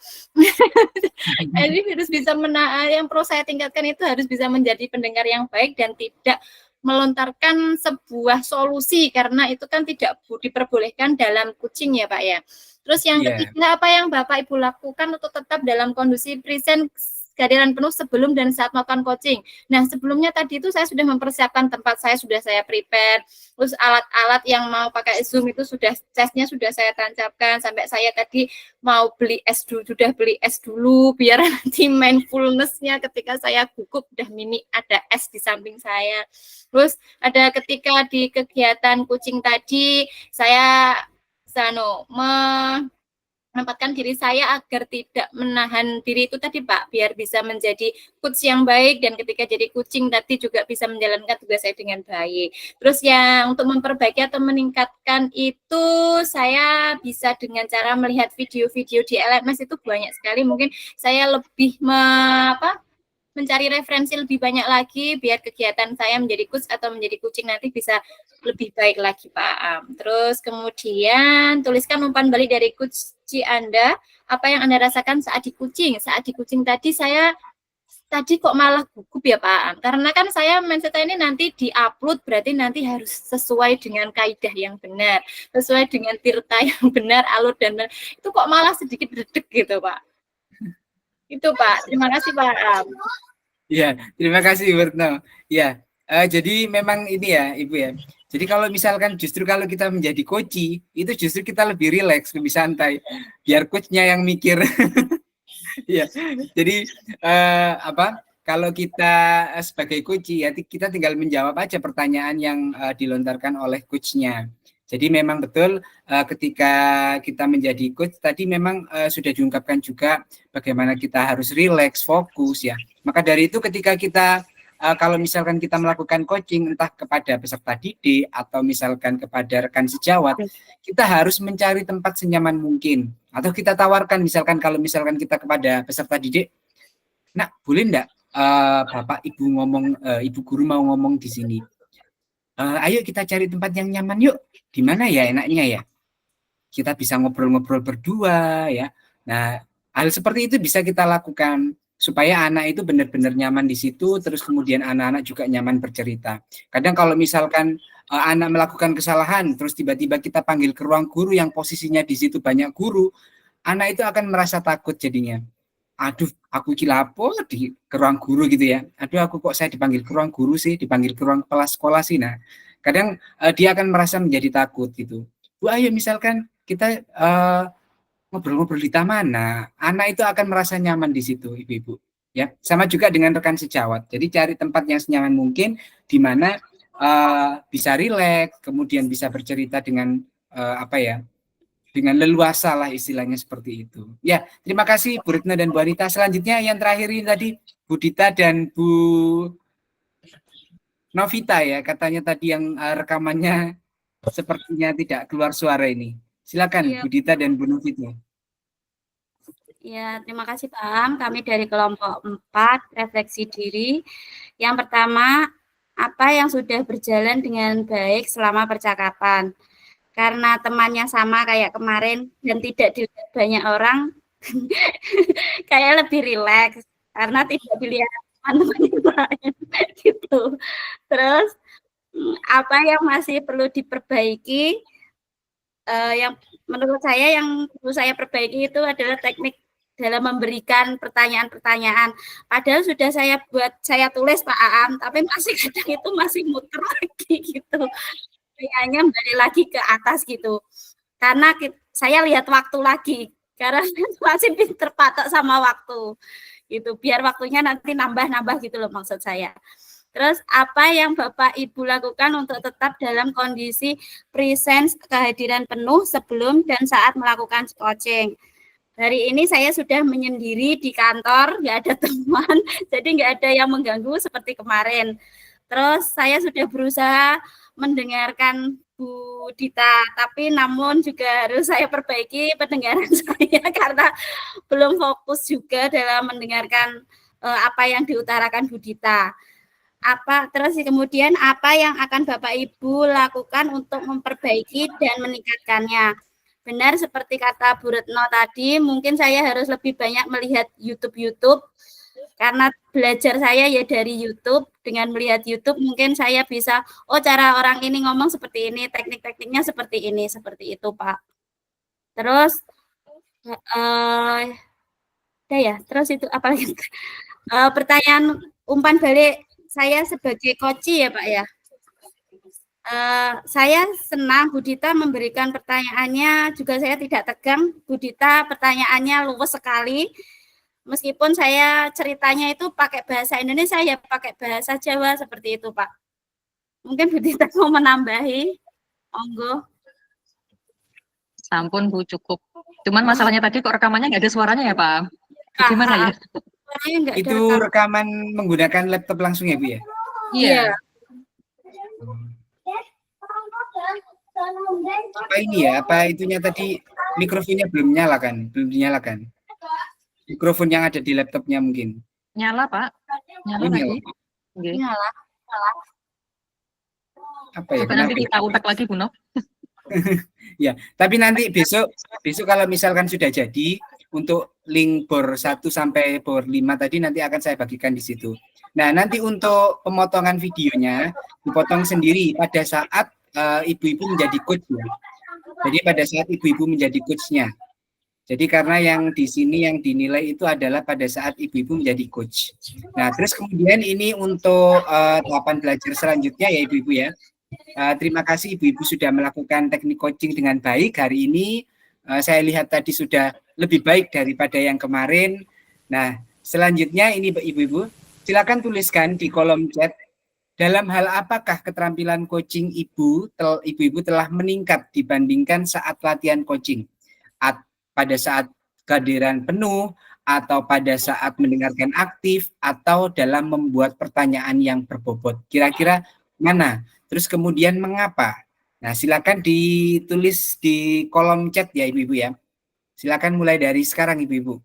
Jadi harus bisa menahan, yang perlu saya tingkatkan itu harus bisa menjadi pendengar yang baik dan tidak melontarkan sebuah solusi, karena itu kan tidak diperbolehkan dalam coaching ya Pak ya. Terus yang ketiga, apa yang Bapak Ibu lakukan untuk tetap dalam kondisi present, kehadiran penuh sebelum dan saat melakukan coaching. Nah, sebelumnya tadi itu saya sudah mempersiapkan tempat saya, sudah saya prepare. Terus alat-alat yang mau pakai Zoom itu sudah tesnya sudah saya tancapkan. Sampai saya tadi mau beli es dulu, sudah beli es dulu biar nanti mindfulness-nya ketika saya gugup udah mini ada es di samping saya. Terus ada ketika di kegiatan coaching tadi saya menempatkan diri saya agar tidak menahan diri itu tadi Pak, biar bisa menjadi coach yang baik, dan ketika jadi coaching tadi juga bisa menjalankan tugas saya dengan baik. Terus yang untuk memperbaiki atau meningkatkan itu, saya bisa dengan cara melihat video-video di LMS itu banyak sekali, mungkin saya lebih mencari referensi lebih banyak lagi biar kegiatan saya menjadi coach atau menjadi coaching nanti bisa lebih baik lagi Pak Am. Terus kemudian tuliskan umpan balik dari coach Anda, apa yang Anda rasakan saat di coaching. Saat di coaching tadi saya kok malah gugup ya Pak Am, karena kan saya mindset ini nanti di-upload berarti nanti harus sesuai dengan kaidah yang benar, sesuai dengan tirta yang benar, alur dan benar. Itu kok malah sedikit redek gitu Pak. Itu Pak, terima kasih Pak Am. Ya, terima kasih Werno. Ya, jadi memang ini ya Ibu ya. Jadi kalau misalkan justru kalau kita menjadi coach, itu justru kita lebih rileks, lebih santai. Biar coachnya yang mikir. Ya, jadi kalau kita sebagai coach ya kita tinggal menjawab aja pertanyaan yang dilontarkan oleh coachnya. Jadi memang betul ketika kita menjadi coach tadi memang sudah diungkapkan juga bagaimana kita harus rileks, fokus ya. Maka dari itu ketika kita kalau misalkan kita melakukan coaching entah kepada peserta didik atau misalkan kepada rekan sejawat, kita harus mencari tempat senyaman mungkin. Atau kita tawarkan misalkan kalau misalkan kita kepada peserta didik, "Nak, boleh enggak Bapak Ibu ngomong, Ibu guru mau ngomong di sini. Ayo kita cari tempat yang nyaman yuk. Di mana ya enaknya ya? Kita bisa ngobrol-ngobrol berdua ya." Nah, hal seperti itu bisa kita lakukan supaya anak itu benar-benar nyaman di situ, terus kemudian anak-anak juga nyaman bercerita. Kadang kalau misalkan anak melakukan kesalahan, terus tiba-tiba kita panggil ke ruang guru yang posisinya di situ banyak guru, anak itu akan merasa takut jadinya. Aduh, aku iki lapo di ke ruang guru gitu ya. Aduh, aku kok saya dipanggil ke ruang guru sih, dipanggil ke ruang kepala sekolah sih. Nah, kadang dia akan merasa menjadi takut gitu. Bu, ayo misalkan kita ngobrol-ngobrol di taman. Nah, anak itu akan merasa nyaman di situ, Ibu-ibu. Ya, sama juga dengan rekan sejawat. Jadi cari tempat yang senyaman mungkin di mana bisa rileks, kemudian bisa bercerita dengan dengan leluasa lah istilahnya seperti itu. Ya, terima kasih Bu Retno dan Bu Anita. Selanjutnya yang terakhir ini tadi Bu Dita dan Bu Novita ya, katanya tadi yang rekamannya sepertinya tidak keluar suara ini. Silakan Bu Dita dan Bu Novita. Ya, terima kasih Pak Am. Kami dari kelompok 4, refleksi diri. Yang pertama, apa yang sudah berjalan dengan baik selama percakapan. Karena temannya sama kayak kemarin dan tidak dilihat banyak orang, kayak lebih rileks. Karena tidak dilihat teman-teman yang lain. Gitu. Terus, apa yang masih perlu diperbaiki, yang menurut saya yang perlu saya perbaiki itu adalah teknik dalam memberikan pertanyaan-pertanyaan. Padahal sudah saya tulis Pak Aam, tapi masih kadang itu masih muter lagi gitu. Kayaknya balik lagi ke atas gitu. Karena saya lihat waktu lagi, karena masih terpatok sama waktu. Gitu, biar waktunya nanti nambah-nambah gitu loh maksud saya. Terus apa yang Bapak Ibu lakukan untuk tetap dalam kondisi presence kehadiran penuh sebelum dan saat melakukan coaching? Hari ini saya sudah menyendiri di kantor, nggak ada teman, jadi nggak ada yang mengganggu seperti kemarin. Terus saya sudah berusaha mendengarkan Bu Dita, tapi namun juga harus saya perbaiki pendengaran saya karena belum fokus juga dalam mendengarkan apa yang diutarakan Bu Dita. Terus kemudian apa yang akan Bapak Ibu lakukan untuk memperbaiki dan meningkatkannya? Benar seperti kata Bu Retno tadi, mungkin saya harus lebih banyak melihat YouTube karena belajar saya ya dari YouTube. Dengan melihat YouTube mungkin saya bisa, oh cara orang ini ngomong seperti ini, teknik-tekniknya seperti ini, seperti itu Pak. Terus terus itu apalagi pertanyaan umpan balik saya sebagai coach ya Pak ya. Saya senang Bu Dita memberikan pertanyaannya, juga saya tidak tegang. Bu Dita pertanyaannya luwes sekali. Meskipun saya ceritanya itu pakai bahasa Indonesia, ya pakai bahasa Jawa seperti itu Pak. Mungkin Bu Dita mau menambahi, monggo. Sampun Bu, cukup. Cuman masalahnya tadi kok rekamannya nggak ada suaranya ya Pak? Gimana ya? Itu rekaman menggunakan laptop langsung ya Bu ya? Iya. Apa ini ya? Apa itunya tadi mikrofonnya belum dinyalakan? Mikrofon yang ada di laptopnya mungkin. Nyala Pak. Nyala lagi. Okay. Nyala. Apa ya? Nanti kita utak lagi Bu Nov. Ya, tapi nanti besok kalau misalkan sudah jadi untuk link bor 1 sampai bor 5 tadi nanti akan saya bagikan di situ. Nah, nanti untuk pemotongan videonya dipotong sendiri pada saat ibu-ibu menjadi coach ya. Jadi pada saat ibu-ibu menjadi coachnya. Jadi karena yang di sini yang dinilai itu adalah pada saat ibu-ibu menjadi coach. Nah, terus kemudian ini untuk tahapan belajar selanjutnya ya ibu-ibu ya. Terima kasih ibu-ibu sudah melakukan teknik coaching dengan baik hari ini. Saya lihat tadi sudah lebih baik daripada yang kemarin. Nah, selanjutnya ini ibu-ibu, silakan tuliskan di kolom chat dalam hal apakah keterampilan coaching ibu-ibu telah meningkat dibandingkan saat latihan coaching. Pada saat kehadiran penuh atau pada saat mendengarkan aktif, atau dalam membuat pertanyaan yang berbobot. Kira-kira mana? Terus kemudian mengapa? Nah, silakan ditulis di kolom chat ya Ibu-Ibu ya. Silakan mulai dari sekarang Ibu-Ibu.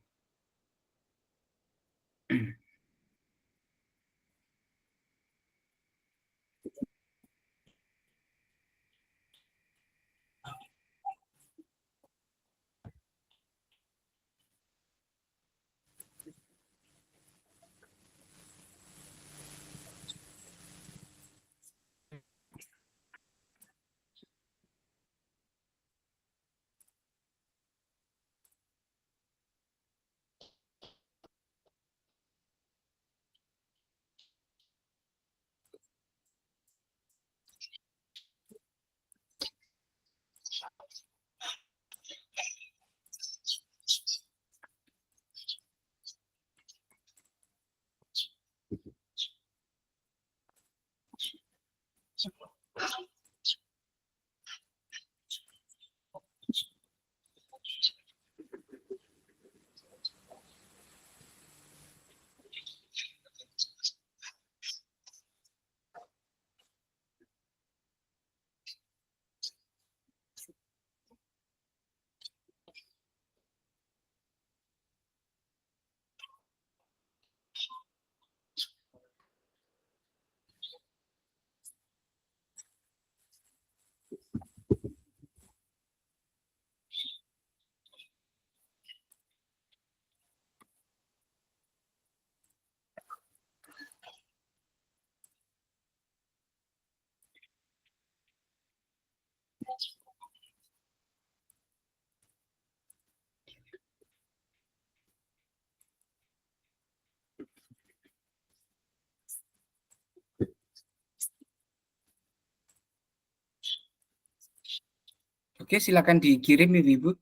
Oke, silakan dikirim Ibu-Ibu.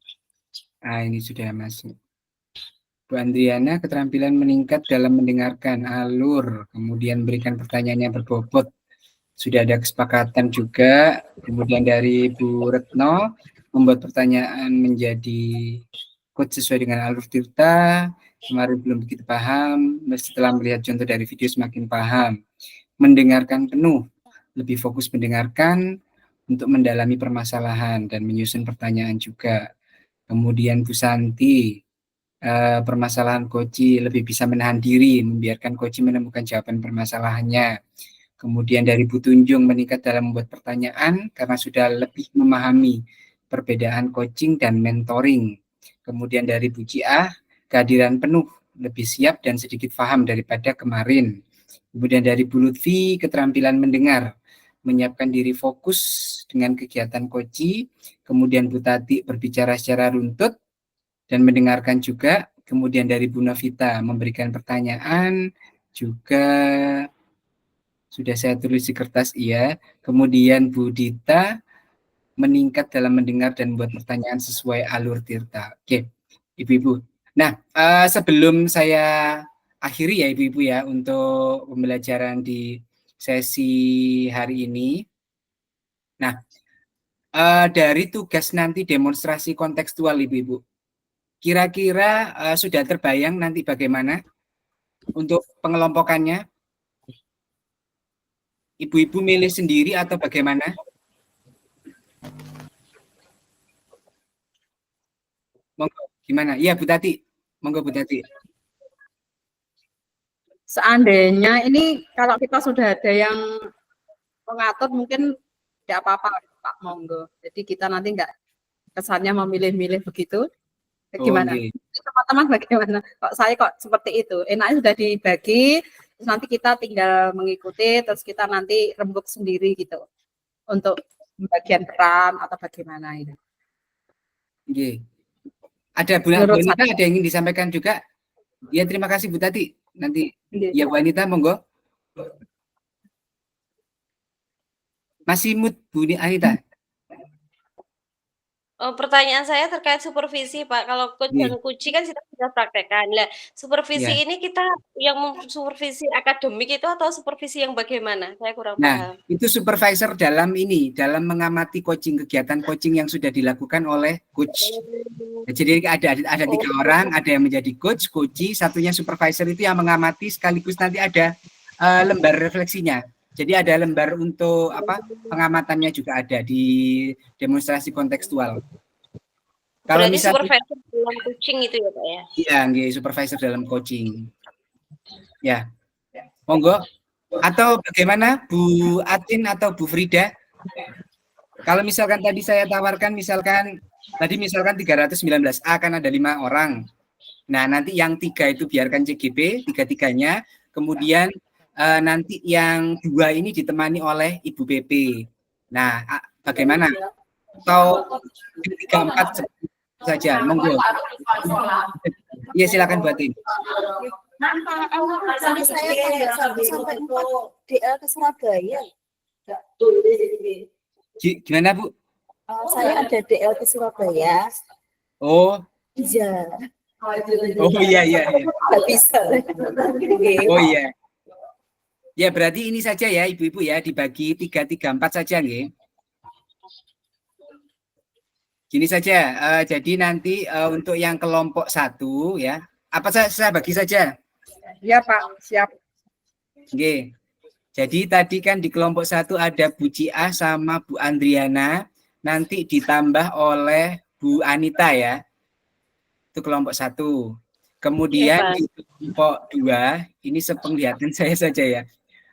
Nah, ini sudah masuk. Bu Andriana, keterampilan meningkat dalam mendengarkan alur, kemudian berikan pertanyaan yang berbobot. Sudah ada kesepakatan juga. Kemudian dari Bu Retno, membuat pertanyaan menjadi quote sesuai dengan alur Tirta. Kemarin belum begitu paham, setelah melihat contoh dari video semakin paham. Mendengarkan penuh, lebih fokus mendengarkan untuk mendalami permasalahan dan menyusun pertanyaan juga. Kemudian Bu Santi, permasalahan Koji lebih bisa menahan diri, membiarkan Koji menemukan jawaban permasalahannya. Kemudian dari Bu Tunjung, meningkat dalam membuat pertanyaan karena sudah lebih memahami perbedaan coaching dan mentoring. Kemudian dari Bu Jiah, kehadiran penuh, lebih siap dan sedikit paham daripada kemarin. Kemudian dari Bu Lutfi, keterampilan mendengar, menyiapkan diri fokus dengan kegiatan Koji. Kemudian Bu Tati, berbicara secara runtut dan mendengarkan juga. Kemudian dari Bu Novita, memberikan pertanyaan, juga sudah saya tulis di kertas, iya. Kemudian Bu Dita, meningkat dalam mendengar dan membuat pertanyaan sesuai alur Tirta. Oke, Ibu-Ibu. Nah, sebelum saya akhiri ya Ibu-Ibu ya untuk pembelajaran di sesi hari ini. Nah, dari tugas nanti demonstrasi kontekstual Ibu-Ibu, kira-kira sudah terbayang nanti bagaimana untuk pengelompokannya? Ibu-Ibu milih sendiri atau bagaimana? Monggo, gimana? Iya, Bu Tati. Monggo, Bu Tati. Seandainya ini kalau kita sudah ada yang mengatur mungkin tidak apa-apa Pak, monggo. Jadi kita nanti nggak kesannya memilih-milih begitu. Gimana? Okay. Teman-teman bagaimana? Kok saya kok seperti itu? Enaknya sudah dibagi, terus nanti kita tinggal mengikuti, terus kita nanti rembuk sendiri gitu untuk bagian peran atau bagaimana itu. Okay. Ada Bu Anita, ada yang ingin disampaikan juga? Ya, terima kasih Bu Tati. Nanti ya Bu Anita, monggo. Masih mood Bu Anita? Pertanyaan saya terkait supervisi, Pak. Kalau coach dan kuci kan kita sudah praktekkan. Lah, supervisi Ya. ini kita yang supervisi akademik itu atau supervisi yang bagaimana? Saya kurang Nah, paham. itu supervisor dalam dalam mengamati kegiatan coaching yang sudah dilakukan oleh coach. Jadi ada 3 orang, ada yang menjadi coach, satunya supervisor itu yang mengamati sekaligus nanti ada lembar refleksinya. Jadi ada lembar untuk pengamatannya juga ada di demonstrasi kontekstual. Kalau Berarti misalnya supervisor dalam coaching itu ya, Pak ya? Iya, supervisor dalam coaching. Ya. Monggo. Atau bagaimana Bu Atin atau Bu Frida? Kalau misalkan tadi saya tawarkan misalkan 319A kan ada 5 orang. Nah, nanti yang 3 itu biarkan CGP, 3-3-nya. Kemudian nanti yang 2 ini ditemani oleh Ibu PP. Nah, bagaimana? Atau 3-4 saja, monggo. Iya, silakan Bu Atin. Sampai DL ke Surabaya. Gimana, Bu? Saya ada DL ke Surabaya. Oh. Iya. Oh iya. Nggak bisa. Oh iya. Ya berarti ini saja ya Ibu-ibu ya, dibagi 3-3-4 saja nggih. Gini saja, jadi nanti untuk yang kelompok 1 ya, apa saya bagi saja? Ya Pak, siap. Oke. Jadi tadi kan di kelompok 1 ada Bu Ciah sama Bu Andriana, nanti ditambah oleh Bu Anita ya. Itu kelompok 1. Kemudian di kelompok 2, ini sepenglihatan saya saja ya.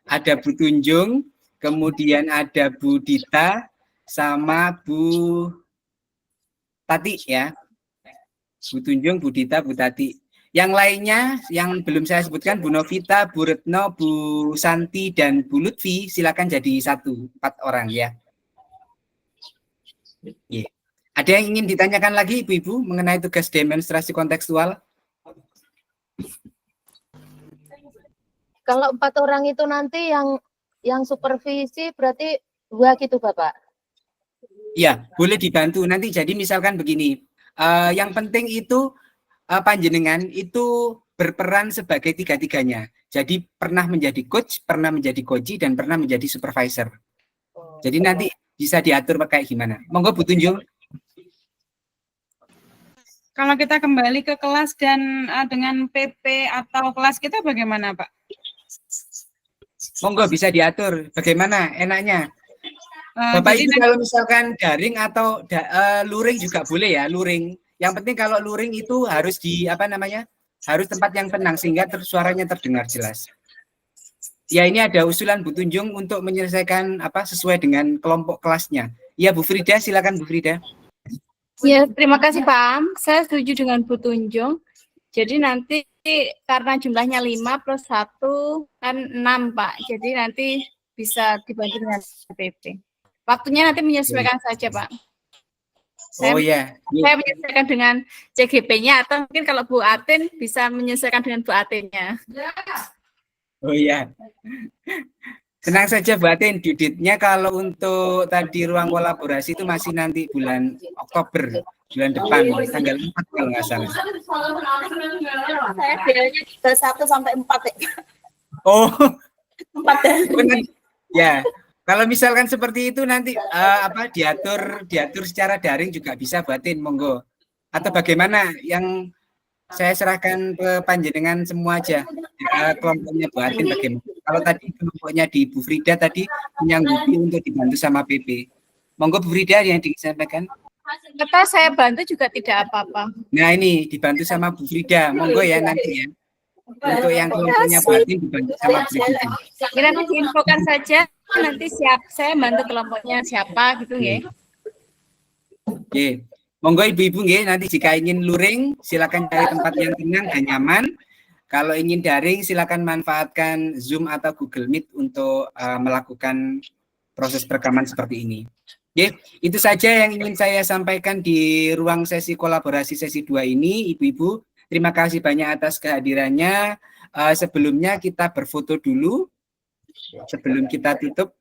Ada Bu Tunjung, kemudian ada Bu Dita sama Bu Tati ya. Bu Tunjung, Bu Dita, Bu Tati. Yang lainnya yang belum saya sebutkan Bu Novita, Bu Retno, Bu Santi dan Bu Lutfi silakan jadi 4 orang ya. Yeah. Ada yang ingin ditanyakan lagi Ibu-ibu mengenai tugas demonstrasi kontekstual? Kalau 4 orang itu nanti yang supervisi berarti 2 gitu Bapak? Iya, boleh dibantu. Nanti jadi misalkan begini, yang penting itu panjenengan itu berperan sebagai 3-3-nya. Jadi pernah menjadi coach, pernah menjadi koji, dan pernah menjadi supervisor. Jadi nanti bisa diatur kayak gimana. Monggo Bu Tunjung. Kalau kita kembali ke kelas dan dengan PP atau kelas kita bagaimana, Pak? Monggo bisa diatur. Bagaimana enaknya? Bapak Ibu kalau misalkan daring atau luring juga boleh ya, luring. Yang penting kalau luring itu harus harus tempat yang tenang sehingga suaranya terdengar jelas. Ya ini ada usulan Bu Tunjung untuk menyelesaikan sesuai dengan kelompok kelasnya. Ya Bu Frida, silakan Bu Frida. Ya, terima kasih Pak Am. Saya setuju dengan Bu Tunjung. Jadi nanti karena jumlahnya 5 plus 1 kan 6 Pak. Jadi nanti bisa dibantu dengan PP. Waktunya nanti menyesuaikan saja Pak. Saya menyesuaikan dengan CGP-nya atau mungkin kalau Bu Atin bisa menyesuaikan dengan Bu Atin-nya. Oh iya. Tenang saja Bu Atin, due-date-nya kalau untuk tadi ruang kolaborasi itu masih nanti bulan Oktober, bulan depan, tanggal 4 kalau nggak salah. Saya DL-nya 1 sampai 4 ya. Oh. 4 hari. Ya. Kalau misalkan seperti itu nanti diatur secara daring juga bisa Bu Atin, monggo. Atau bagaimana yang saya serahkan ke panjenengan semua aja. Kelompoknya Bu Atin bagaimana? Kalau tadi kelompoknya di Bu Frida tadi menyanggupi untuk dibantu sama PP. Monggo Bu Frida yang disampaikan. Kata saya bantu juga tidak apa-apa. Nah ini dibantu sama Bu Frida, monggo ya nanti ya. Untuk yang kelompoknya Bu Atin dibantu sama Bu Frida. Kira diinfokan saja. Nanti saya bantu kelompoknya siapa gitu ya. Oke. Monggo ibu-ibu nggih, nanti jika ingin luring silakan cari tempat yang tenang dan nyaman. Kalau ingin daring silakan manfaatkan Zoom atau Google Meet untuk melakukan proses perekaman seperti ini. Oke, itu saja yang ingin saya sampaikan di ruang sesi kolaborasi sesi 2 ini, ibu-ibu. Terima kasih banyak atas kehadirannya. Sebelumnya kita berfoto dulu sebelum kita tutup.